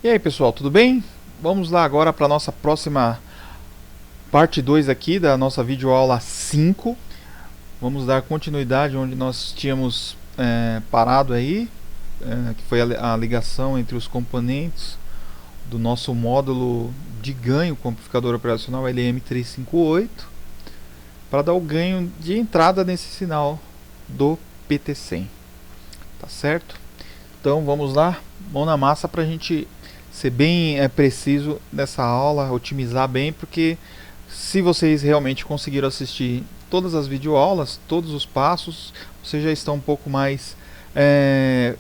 E aí pessoal, tudo bem? Vamos lá agora para a nossa próxima parte 2 aqui da nossa videoaula 5. Vamos dar continuidade onde nós tínhamos parado aí, que foi a ligação entre os componentes do nosso módulo de ganho com amplificador operacional LM358 para dar o ganho de entrada nesse sinal do PT100. Tá certo? Então vamos lá, mão na massa para a gente ser bem preciso nessa aula, otimizar bem, porque se vocês realmente conseguiram assistir todas as videoaulas, todos os passos, vocês já estão um pouco mais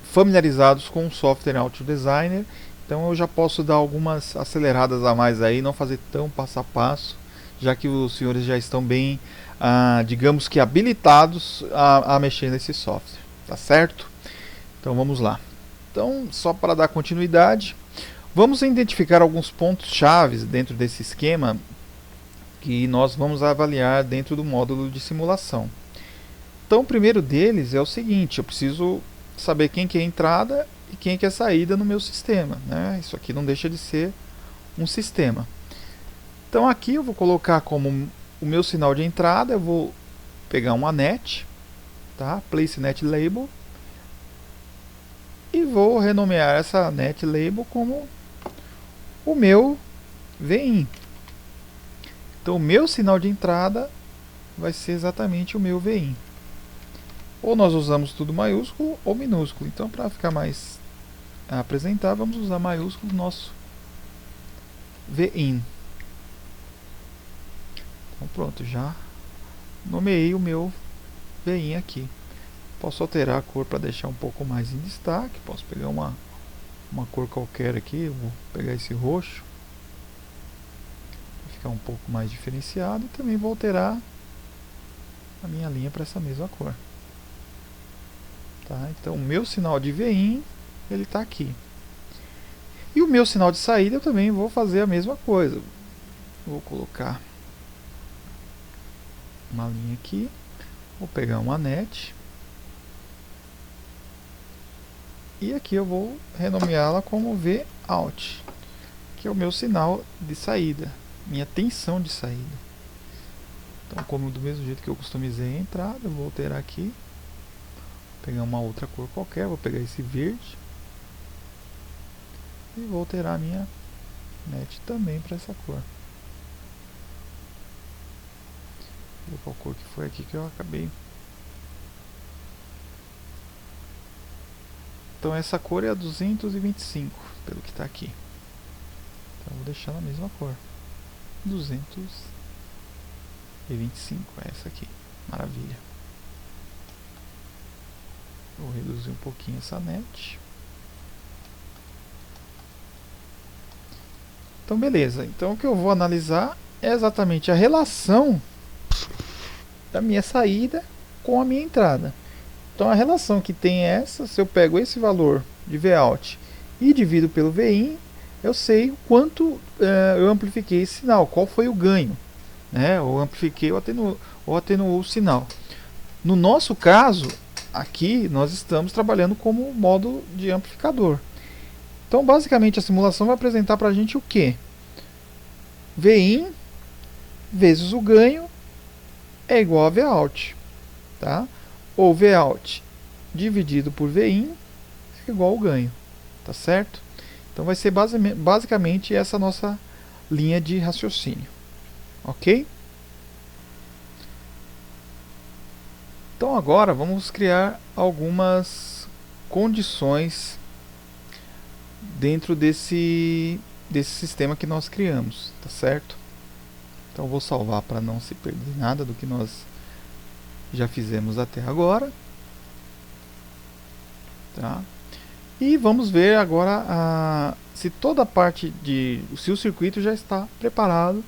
familiarizados com o software Auto Designer. Então eu já posso dar algumas aceleradas a mais aí, não fazer tão passo a passo, já que os senhores já estão bem, digamos que habilitados a mexer nesse software, tá certo? Então vamos lá. Então, só para dar continuidade, vamos identificar alguns pontos chaves dentro desse esquema que nós vamos avaliar dentro do módulo de simulação. Então, o primeiro deles é o seguinte: eu preciso saber quem que é a entrada e quem que é a saída no meu sistema, né? Isso aqui não deixa de ser um sistema. Então, aqui eu vou colocar como o meu sinal de entrada, eu vou pegar uma net, tá? Place net label. E vou renomear essa net label como o meu VIN. Então o meu sinal de entrada vai ser exatamente o meu VIN. Ou nós usamos tudo maiúsculo ou minúsculo. Então para ficar mais apresentável, vamos usar maiúsculo nosso VIN. Então pronto, já nomeei o meu VIN aqui. Posso alterar a cor para deixar um pouco mais em destaque. Posso pegar uma cor qualquer aqui. Eu vou pegar esse roxo para ficar um pouco mais diferenciado. E também vou alterar a minha linha para essa mesma cor. Tá? Então o meu sinal de VIN ele está aqui. E o meu sinal de saída eu também vou fazer a mesma coisa. Vou colocar uma linha aqui. Vou pegar uma net. E aqui eu vou renomeá-la como Vout, que é o meu sinal de saída, minha tensão de saída. Então, como do mesmo jeito que eu customizei a entrada, eu vou alterar aqui, vou pegar uma outra cor qualquer, vou pegar esse verde e vou alterar a minha net também para essa cor. Vou ver qual cor que foi aqui que eu acabei. Então essa cor é a 225, pelo que está aqui. Então vou deixar na mesma cor. 225 é essa aqui. Maravilha. Vou reduzir um pouquinho essa net. Então beleza. Então o que eu vou analisar é exatamente a relação da minha saída com a minha entrada. Então a relação que tem é essa. Se eu pego esse valor de Vout e divido pelo VIN, eu sei o quanto eu amplifiquei esse sinal, qual foi o ganho, né? Ou amplifiquei ou atenuou o sinal. No nosso caso, aqui nós estamos trabalhando como módulo de amplificador. Então basicamente a simulação vai apresentar para a gente o que? VIN vezes o ganho é igual a Vout, tá? Ou Vout dividido por VIN é igual ao ganho, tá certo? Então vai ser basicamente essa nossa linha de raciocínio, ok? Então agora vamos criar algumas condições dentro desse sistema que nós criamos, tá certo? Então vou salvar para não se perder nada do que nós já fizemos até agora, tá? E vamos ver agora se toda a parte se o circuito já está preparado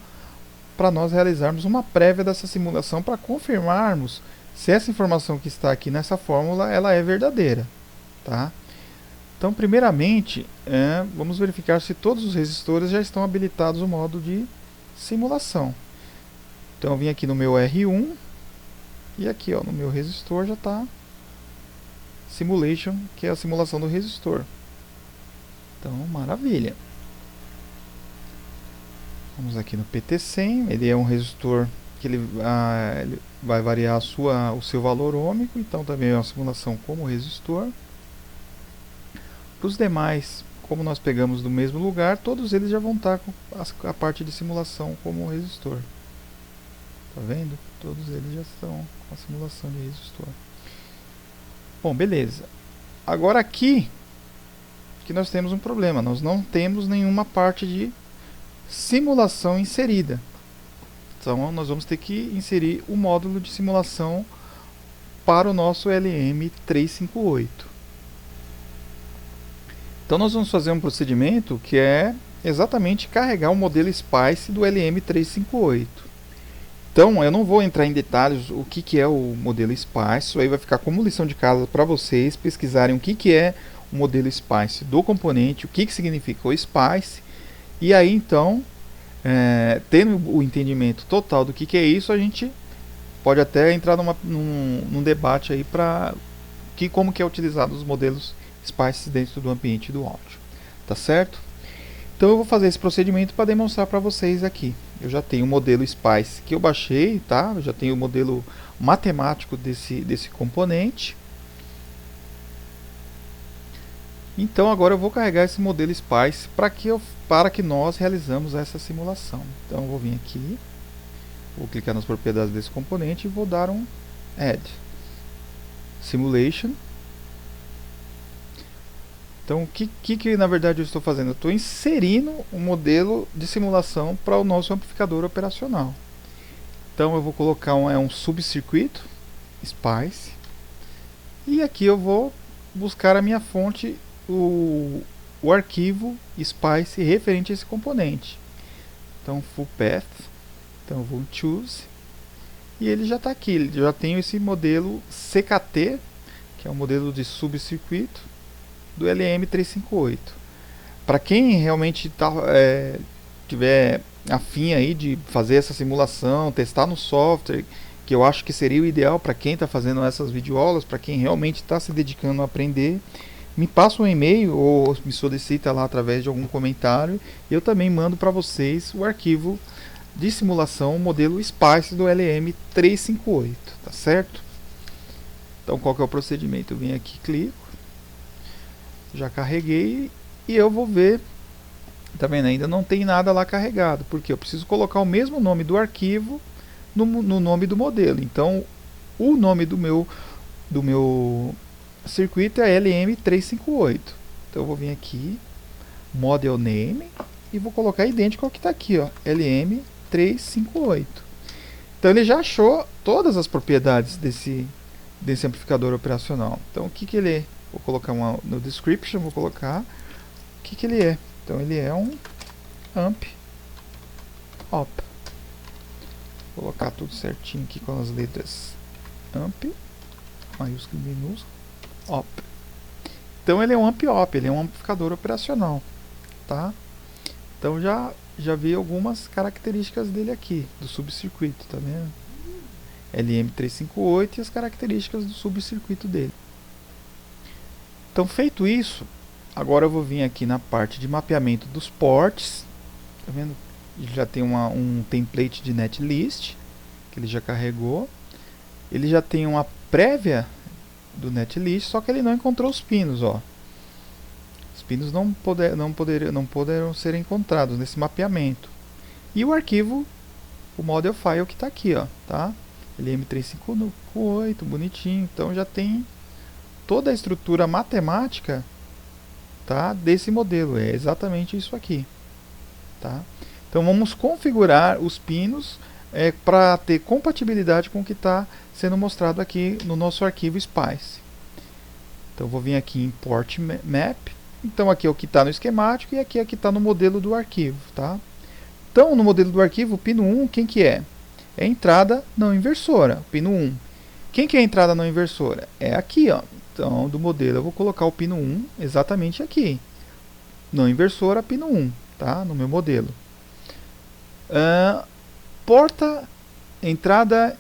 para nós realizarmos uma prévia dessa simulação para confirmarmos se essa informação que está aqui nessa fórmula ela é verdadeira, tá? Então primeiramente vamos verificar se todos os resistores já estão habilitados no modo de simulação. Então eu vim aqui no meu R1 e aqui no meu resistor já está Simulation, que é a simulação do resistor. Então, maravilha. Vamos aqui no PT100, ele é um resistor que ele vai variar o seu valor ohmico, então também é uma simulação como resistor. Para os demais, como nós pegamos do mesmo lugar, todos eles já vão estar com a parte de simulação como resistor. Tá vendo? Todos eles já estão com a simulação de resistor. Bom, beleza. Agora aqui que nós temos um problema, nós não temos nenhuma parte de simulação inserida. Então nós vamos ter que inserir o módulo de simulação para o nosso LM358. Então nós vamos fazer um procedimento que é exatamente carregar o modelo SPICE do LM358. Então eu não vou entrar em detalhes o que é o modelo SPICE, isso aí vai ficar como lição de casa para vocês pesquisarem o que é o modelo SPICE do componente, o que significa o SPICE, e aí então, tendo o entendimento total do que é isso, a gente pode até entrar num debate aí para como que é utilizado os modelos SPICE dentro do ambiente do áudio, tá certo? Então eu vou fazer esse procedimento para demonstrar para vocês aqui. Eu já tenho o modelo SPICE que eu baixei, tá? Eu já tenho o modelo matemático desse componente. Então agora eu vou carregar esse modelo SPICE para que nós realizamos essa simulação. Então eu vou vir aqui, vou clicar nas propriedades desse componente e vou dar um Add Simulation. Então o que na verdade eu estou fazendo? Eu estou inserindo um modelo de simulação para o nosso amplificador operacional. Então eu vou colocar um subcircuito SPICE e aqui eu vou buscar a minha fonte, o arquivo SPICE referente a esse componente. Então full path, então eu vou choose e ele já está aqui, ele já tem esse modelo CKT, que é o modelo de subcircuito do LM358. Para quem realmente tiver afim aí de fazer essa simulação, testar no software, que eu acho que seria o ideal para quem está fazendo essas videoaulas, para quem realmente está se dedicando a aprender, me passa um e-mail ou me solicita lá através de algum comentário, e eu também mando para vocês o arquivo de simulação modelo SPICE do LM358, tá certo? Então qual que é o procedimento? Eu venho aqui, clico, já carreguei e eu vou ver, tá vendo? Ainda não tem nada lá carregado, porque eu preciso colocar o mesmo nome do arquivo no nome do modelo. Então o nome do meu circuito é LM358. Então eu vou vir aqui, Model Name, e vou colocar idêntico ao que está aqui, ó, LM358. Então ele já achou todas as propriedades desse amplificador operacional. Então o que ele é? Vou colocar no description, vou colocar o que ele é. Então ele é um amp op. Vou colocar tudo certinho aqui com as letras amp, maiúsculo e minúsculo, op. Então ele é um amp op, ele é um amplificador operacional, tá? Então já vi algumas características dele aqui, do subcircuito, tá vendo? LM358 e as características do subcircuito dele. Então feito isso, agora eu vou vir aqui na parte de mapeamento dos ports, tá vendo? Ele já tem um template de netlist, que ele já carregou. Ele já tem uma prévia do netlist, só que ele não encontrou os pinos, ó. Os pinos não poderão ser encontrados nesse mapeamento. E o arquivo, o model file que está aqui, ó, tá? LM358, bonitinho. Então já tem toda a estrutura matemática, tá, desse modelo. É exatamente isso aqui, tá? Então vamos configurar os pinos para ter compatibilidade com o que está sendo mostrado aqui no nosso arquivo SPICE. Então vou vir aqui em Port Map. Então aqui é o que está no esquemático e aqui é o que está no modelo do arquivo, tá? Então no modelo do arquivo, o pino 1, quem que é? É a entrada não inversora, pino 1. Quem que é a entrada não inversora? É aqui, ó. Então do modelo eu vou colocar o pino 1 exatamente aqui. Não inversora, pino 1, tá? No meu modelo. Porta, entrada,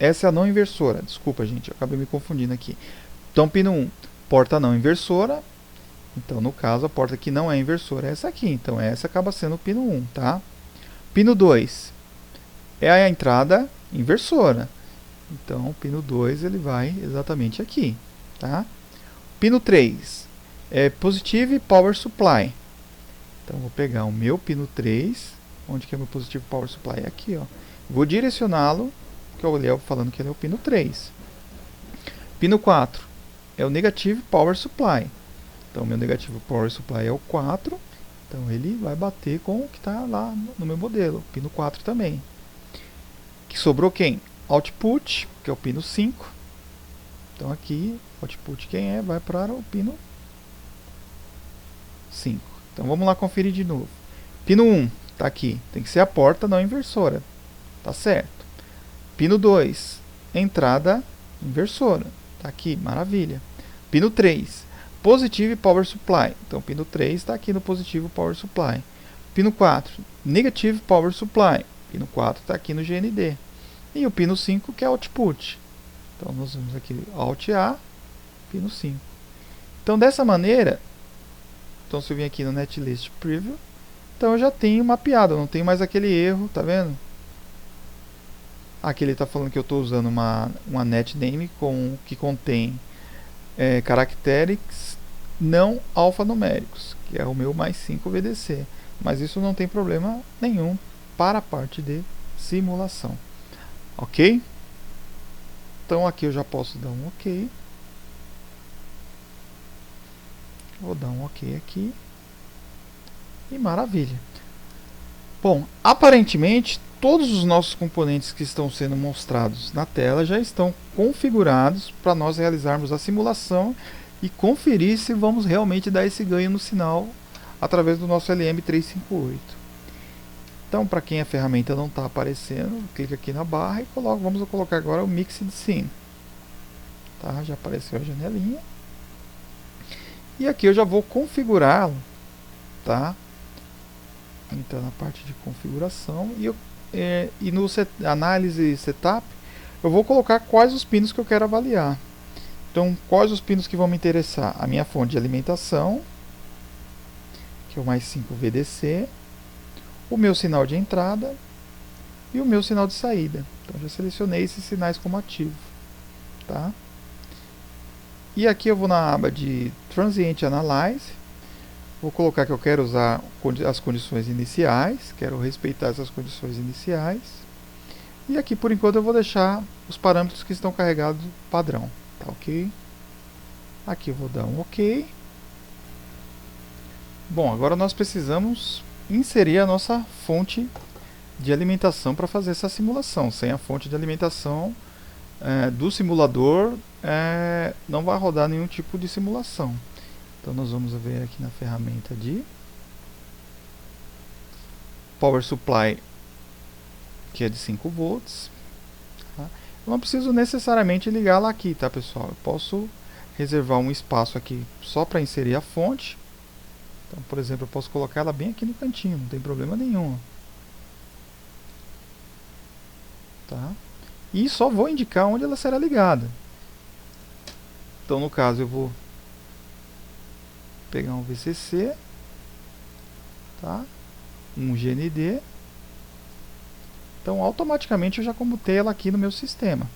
essa é a não inversora. Desculpa, gente, eu acabei me confundindo aqui. Então, pino 1, porta não inversora. Então, no caso, a porta que não é inversora é essa aqui. Então, essa acaba sendo o pino 1, tá? Pino 2 é a entrada inversora. Então, o pino 2 ele vai exatamente aqui, tá? Pino 3 é Positive Power Supply. Então, vou pegar o meu pino 3. Onde que é o meu Positive Power Supply? É aqui, ó. Vou direcioná-lo, que eu olhei falando que ele é o pino 3. Pino 4 é o Negative Power Supply. Então, o meu Negative Power Supply é o 4. Então, ele vai bater com o que está lá no meu modelo. Pino 4 também. Que sobrou quem? Output, que é o pino 5. Então, aqui, output quem é? Vai para o pino 5. Então, vamos lá conferir de novo. Pino 1, está aqui. Tem que ser a porta não inversora. Tá certo. Pino 2, entrada inversora. Tá aqui, maravilha. Pino 3, Positive Power Supply. Então, pino 3 está aqui no Positivo Power Supply. Pino 4, Negative Power Supply. Pino 4 está aqui no GND. E o pino 5, que é Output. Então, nós vamos aqui Alt A, pino 5. Então, dessa maneira, então se eu vim aqui no Netlist Preview, então eu já tenho mapeado, não tenho mais aquele erro, tá vendo? Aqui ele está falando que eu estou usando uma netname que contém caracteres não alfanuméricos, que é o meu mais 5 VDC. Mas isso não tem problema nenhum para a parte de simulação. Ok? Então aqui eu já posso dar um ok. Vou dar um ok aqui. E maravilha. Bom, aparentemente todos os nossos componentes que estão sendo mostrados na tela já estão configurados para nós realizarmos a simulação e conferir se vamos realmente dar esse ganho no sinal através do nosso LM358. Então, para quem a ferramenta não está aparecendo, clica aqui na barra e vamos colocar agora o Mixed Scene. Tá? Já apareceu a janelinha. E aqui eu já vou configurá-lo, tá? Então, na parte de configuração e no análise setup, eu vou colocar quais os pinos que eu quero avaliar. Então, quais os pinos que vão me interessar? A minha fonte de alimentação, que é o mais 5 VDC, o meu sinal de entrada e o meu sinal de saída. Então, já selecionei esses sinais como ativo, tá? E aqui eu vou na aba de Transient Analyze. Vou colocar que eu quero usar as condições iniciais, quero respeitar essas condições iniciais. E aqui, por enquanto, eu vou deixar os parâmetros que estão carregados padrão. Tá ok? Aqui eu vou dar um ok. Bom, agora nós precisamos inserir a nossa fonte de alimentação para fazer essa simulação. Sem a fonte de alimentação do simulador, não vai rodar nenhum tipo de simulação. Então nós vamos ver aqui na ferramenta de Power Supply, que é de 5 volts. Tá? Eu não preciso necessariamente ligar lá aqui, tá, pessoal? Eu posso reservar um espaço aqui só para inserir a fonte. Então, por exemplo, eu posso colocar ela bem aqui no cantinho, não tem problema nenhum. Tá? E só vou indicar onde ela será ligada. Então, no caso, eu vou pegar um VCC, tá? Um GND. Então, automaticamente eu já comutei ela aqui no meu sistema.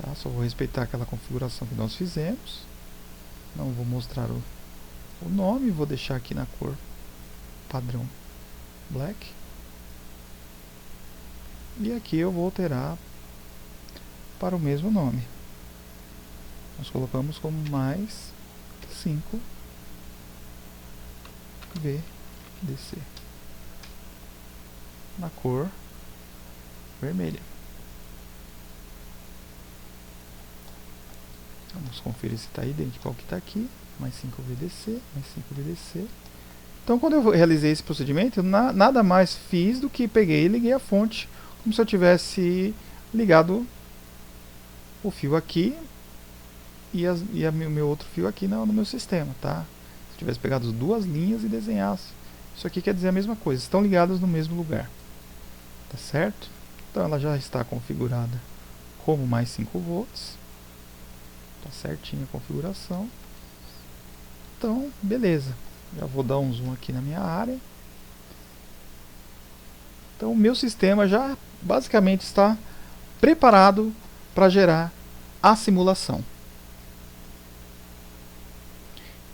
Tá? Só vou respeitar aquela configuração que nós fizemos. Não vou mostrar o nome, vou deixar aqui na cor padrão black. E aqui eu vou alterar para o mesmo nome. Nós colocamos como mais 5 VDC na cor vermelha. Vamos conferir se está idêntico ao que está aqui. Mais 5 VDC, mais 5 VDC. Então, quando eu realizei esse procedimento, eu nada mais fiz do que peguei e liguei a fonte, como se eu tivesse ligado o fio aqui e o meu outro fio aqui no meu sistema, tá? Se eu tivesse pegado as duas linhas e desenhasse. Isso aqui quer dizer a mesma coisa, estão ligadas no mesmo lugar. Tá certo? Então ela já está configurada como mais 5 volts. Tá certinho a configuração. Então, beleza. Já vou dar um zoom aqui na minha área. Então, o meu sistema já basicamente está preparado para gerar a simulação.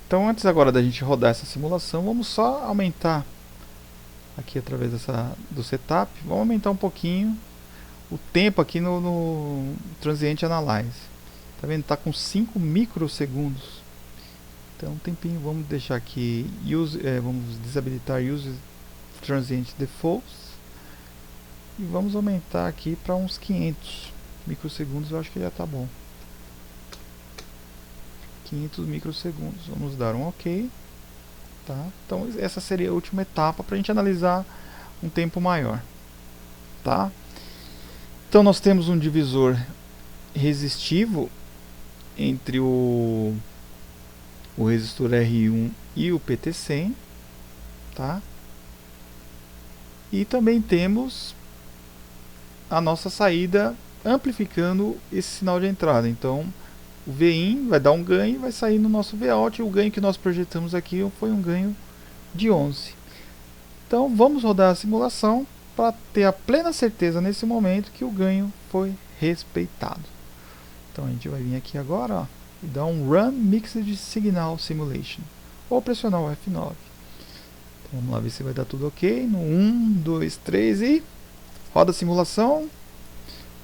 Então, antes agora da gente rodar essa simulação, vamos só aumentar aqui através do setup, vamos aumentar um pouquinho o tempo aqui no Transient Analyze. Tá vendo? Tá com 5 microsegundos. Então, um tempinho, vamos deixar aqui, vamos desabilitar Use Transient Defaults e vamos aumentar aqui para uns 500 microsegundos, eu acho que já tá bom. 500 microsegundos. Vamos dar um OK. Tá? Então essa seria a última etapa para a gente analisar um tempo maior. Tá? Então nós temos um divisor resistivo entre o resistor R1 e o PT100. Tá? E também temos a nossa saída amplificando esse sinal de entrada. Então o Vin vai dar um ganho e vai sair no nosso Vout. E o ganho que nós projetamos aqui foi um ganho de 11. Então vamos rodar a simulação para ter a plena certeza nesse momento que o ganho foi respeitado. Então a gente vai vir aqui agora, ó, e dar um Run Mixed Signal Simulation. Ou pressionar o F9. Então, vamos lá ver se vai dar tudo ok. No 1, 2, 3 e roda a simulação.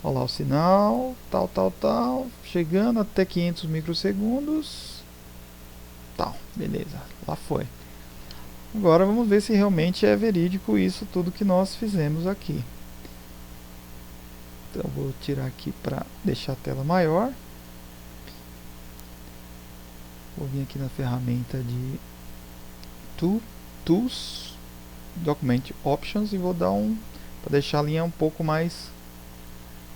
Olha lá o sinal, tal, chegando até 500 microsegundos, tal, beleza, lá foi. Agora vamos ver se realmente é verídico isso tudo que nós fizemos aqui. Então vou tirar aqui para deixar a tela maior. Vou vir aqui na ferramenta de Tools, Document Options e vou dar para deixar a linha um pouco mais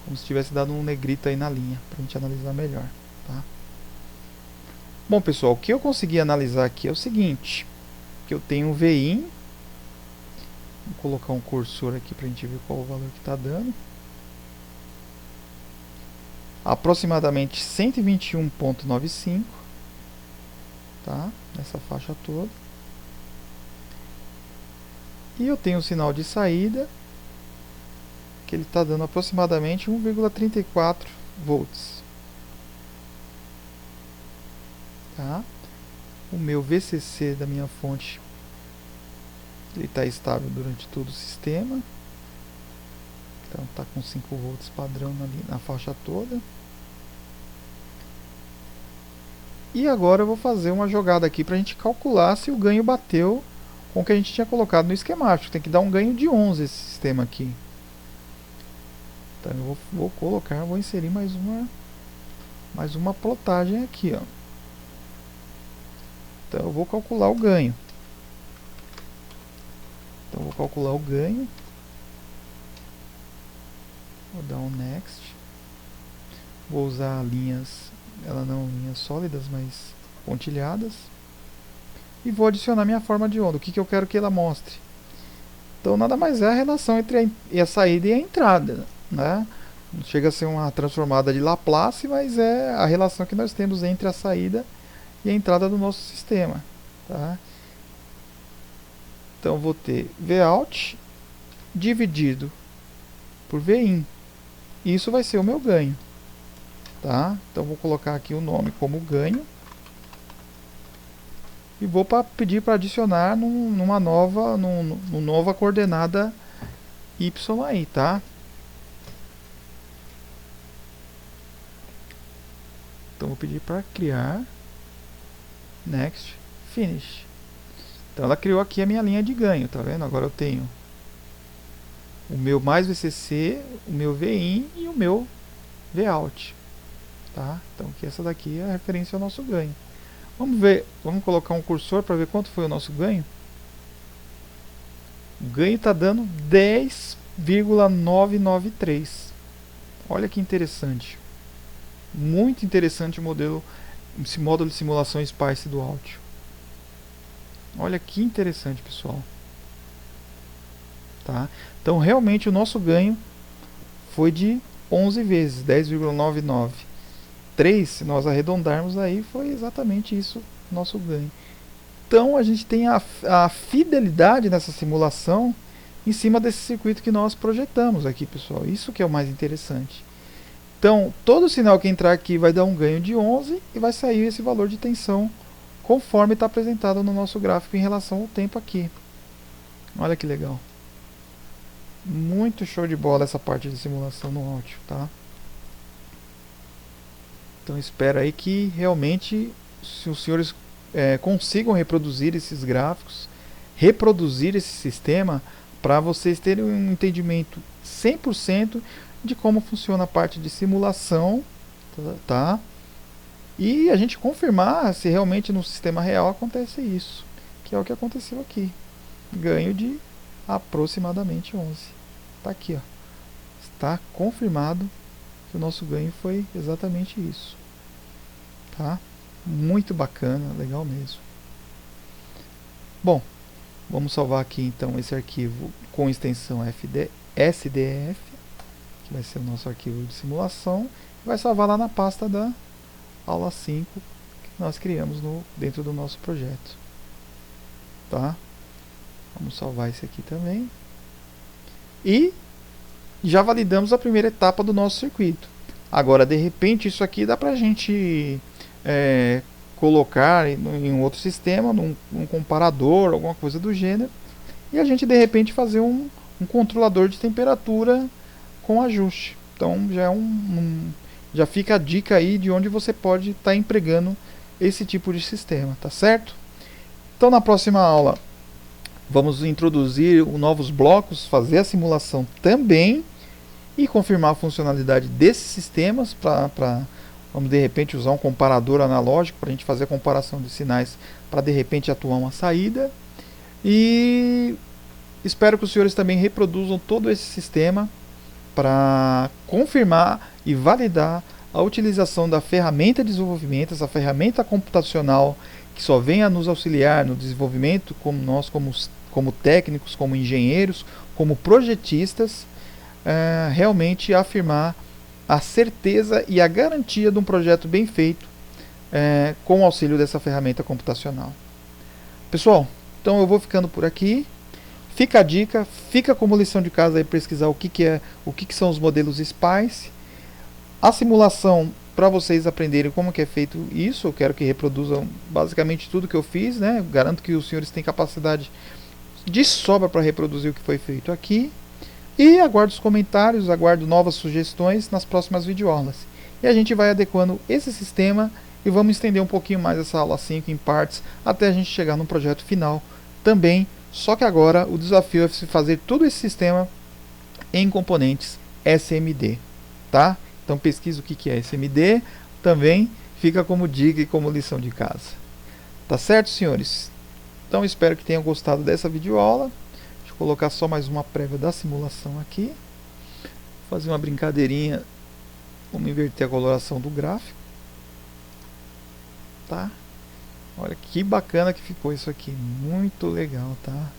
como se tivesse dado um negrito aí na linha, para a gente analisar melhor. Tá? Bom pessoal, o que eu consegui analisar aqui é o seguinte, que eu tenho um VIN, vou colocar um cursor aqui para a gente ver qual o valor que está dando, aproximadamente 121.95, tá? Nessa faixa toda, e eu tenho um sinal de saída, que ele está dando aproximadamente 1,34 volts. Tá? O meu VCC da minha fonte ele está estável durante todo o sistema. Então está com 5 volts padrão na faixa toda. E agora eu vou fazer uma jogada aqui para a gente calcular se o ganho bateu com o que a gente tinha colocado no esquemático. Tem que dar um ganho de 11 esse sistema aqui. Então eu vou inserir mais uma plotagem aqui, ó. Então eu vou calcular o ganho. Então eu vou calcular o ganho. Vou dar um next. Vou usar linhas, linhas sólidas, mas pontilhadas. E vou adicionar minha forma de onda. O que eu quero que ela mostre? Então nada mais é a relação entre a saída e a entrada, né? Não chega a ser uma transformada de Laplace, mas é a relação que nós temos entre a saída e a entrada do nosso sistema. Tá? Então vou ter Vout dividido por Vin. Isso vai ser o meu ganho. Tá? Então vou colocar aqui o nome como ganho. E vou pedir para adicionar numa nova coordenada Y aí, tá? Então vou pedir para criar Next, Finish. Então ela criou aqui a minha linha de ganho, tá vendo? Agora eu tenho o meu mais VCC, o meu VIN e o meu Vout. Tá? Então aqui essa daqui é a referência ao nosso ganho. Vamos ver, vamos colocar um cursor para ver quanto foi o nosso ganho. O ganho está dando 10,993. Olha que interessante. Muito interessante esse módulo de simulação SPICE do Altio. Olha que interessante, pessoal. Tá? Então realmente o nosso ganho foi de 11 vezes, 10,99. 3, se nós arredondarmos aí, foi exatamente isso nosso ganho. Então a gente tem a fidelidade nessa simulação em cima desse circuito que nós projetamos aqui, pessoal. Isso que é o mais interessante. Então, todo sinal que entrar aqui vai dar um ganho de 11 e vai sair esse valor de tensão conforme está apresentado no nosso gráfico em relação ao tempo aqui. Olha que legal. Muito show de bola essa parte de simulação no áudio, tá? Então espero aí que realmente se os senhores consigam reproduzir esses gráficos, reproduzir esse sistema, para vocês terem um entendimento 100% de como funciona a parte de simulação, tá? E a gente confirmar se realmente no sistema real acontece isso, que é o que aconteceu aqui. Ganho de aproximadamente 11. Tá aqui, ó. Está confirmado que o nosso ganho foi exatamente isso. Tá? Muito bacana, legal mesmo. Bom, vamos salvar aqui então esse arquivo com extensão SDF, que vai ser o nosso arquivo de simulação. Vai salvar lá na pasta da aula 5 que nós criamos dentro do nosso projeto. Tá? Vamos salvar esse aqui também. E já validamos a primeira etapa do nosso circuito. Agora, de repente, isso aqui dá pra gente colocar em outro sistema, num comparador, alguma coisa do gênero, e a gente de repente fazer um controlador de temperatura com ajuste. Então já fica a dica aí de onde você pode estar empregando esse tipo de sistema, tá certo? Então na próxima aula vamos introduzir novos blocos, fazer a simulação também e confirmar a funcionalidade desses sistemas para vamos de repente usar um comparador analógico para a gente fazer a comparação de sinais para de repente atuar uma saída. E espero que os senhores também reproduzam todo esse sistema para confirmar e validar a utilização da ferramenta de desenvolvimento, essa ferramenta computacional que só vem a nos auxiliar no desenvolvimento, como nós como técnicos, como engenheiros, como projetistas, realmente afirmar a certeza e a garantia de um projeto bem feito com o auxílio dessa ferramenta computacional. Pessoal, então eu vou ficando por aqui. Fica a dica, fica como lição de casa aí pesquisar o que são os modelos SPICE. A simulação, para vocês aprenderem como que é feito isso, eu quero que reproduzam basicamente tudo que eu fiz, né? Garanto que os senhores têm capacidade de sobra para reproduzir o que foi feito aqui. E aguardo os comentários, aguardo novas sugestões nas próximas videoaulas. E a gente vai adequando esse sistema e vamos estender um pouquinho mais essa aula 5 em partes, até a gente chegar no projeto final também. Só que agora o desafio é fazer todo esse sistema em componentes SMD, tá? Então pesquisa o que é SMD, também fica como dica e como lição de casa. Tá certo, senhores? Então espero que tenham gostado dessa videoaula. Deixa eu colocar só mais uma prévia da simulação aqui. Vou fazer uma brincadeirinha. Vamos inverter a coloração do gráfico. Tá? Olha que bacana que ficou isso aqui. Muito legal, tá?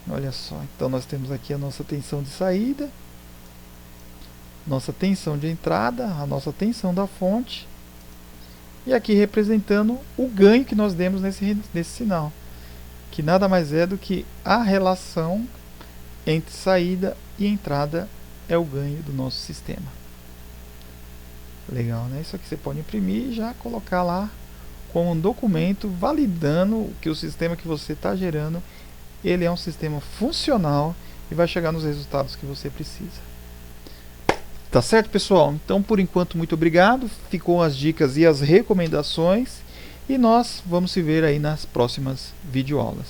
Olha só. Então nós temos aqui a nossa tensão de saída, nossa tensão de entrada, a nossa tensão da fonte. E aqui representando o ganho que nós demos nesse sinal, que nada mais é do que a relação entre saída e entrada é o ganho do nosso sistema. Legal, né? Isso aqui você pode imprimir e já colocar lá como um documento validando que o sistema que você está gerando, ele é um sistema funcional e vai chegar nos resultados que você precisa. Tá certo, pessoal? Então, por enquanto, muito obrigado. Ficou as dicas e as recomendações. E nós vamos se ver aí nas próximas videoaulas.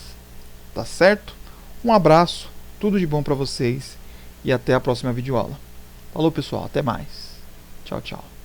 Tá certo? Um abraço, tudo de bom para vocês e até a próxima videoaula. Falou, pessoal, até mais. Tchau, tchau.